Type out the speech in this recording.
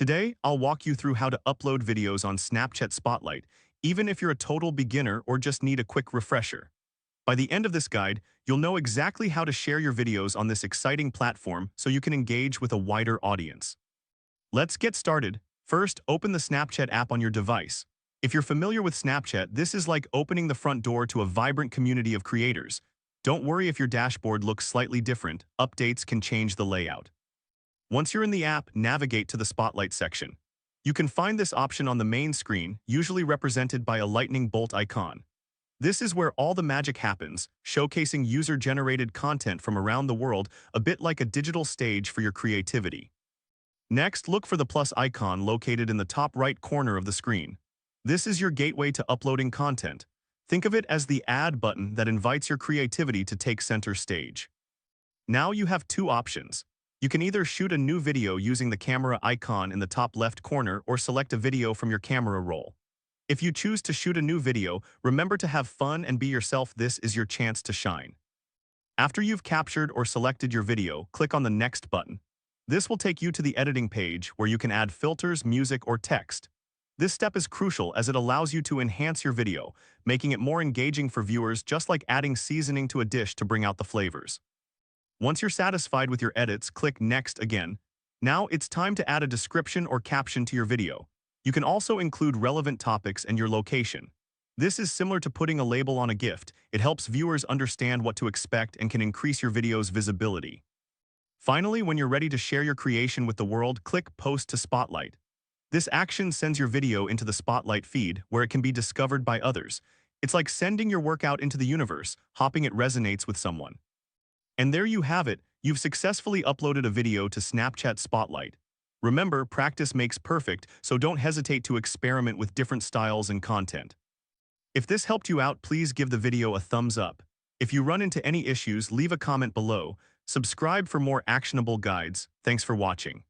Today, I'll walk you through how to upload videos on Snapchat Spotlight, even if you're a total beginner or just need a quick refresher. By the end of this guide, you'll know exactly how to share your videos on this exciting platform so you can engage with a wider audience. Let's get started. First, open the Snapchat app on your device. If you're familiar with Snapchat, this is like opening the front door to a vibrant community of creators. Don't worry if your dashboard looks slightly different, updates can change the layout. Once you're in the app, navigate to the Spotlight section. You can find this option on the main screen, usually represented by a lightning bolt icon. This is where all the magic happens, showcasing user-generated content from around the world, a bit like a digital stage for your creativity. Next, look for the plus icon located in the top right corner of the screen. This is your gateway to uploading content. Think of it as the add button that invites your creativity to take center stage. Now you have two options. You can either shoot a new video using the camera icon in the top left corner or select a video from your camera roll. If you choose to shoot a new video, remember to have fun and be yourself. This is your chance to shine. After you've captured or selected your video, click on the Next button. This will take you to the editing page where you can add filters, music, or text. This step is crucial as it allows you to enhance your video, making it more engaging for viewers, just like adding seasoning to a dish to bring out the flavors. Once you're satisfied with your edits, click Next again. Now it's time to add a description or caption to your video. You can also include relevant topics and your location. This is similar to putting a label on a gift. It helps viewers understand what to expect and can increase your video's visibility. Finally, when you're ready to share your creation with the world, click Post to Spotlight. This action sends your video into the Spotlight feed, where it can be discovered by others. It's like sending your work out into the universe, hoping it resonates with someone. And there you have it, you've successfully uploaded a video to Snapchat Spotlight. Remember, practice makes perfect, so don't hesitate to experiment with different styles and content. If this helped you out, please give the video a thumbs up. If you run into any issues, leave a comment below. Subscribe for more actionable guides. Thanks for watching.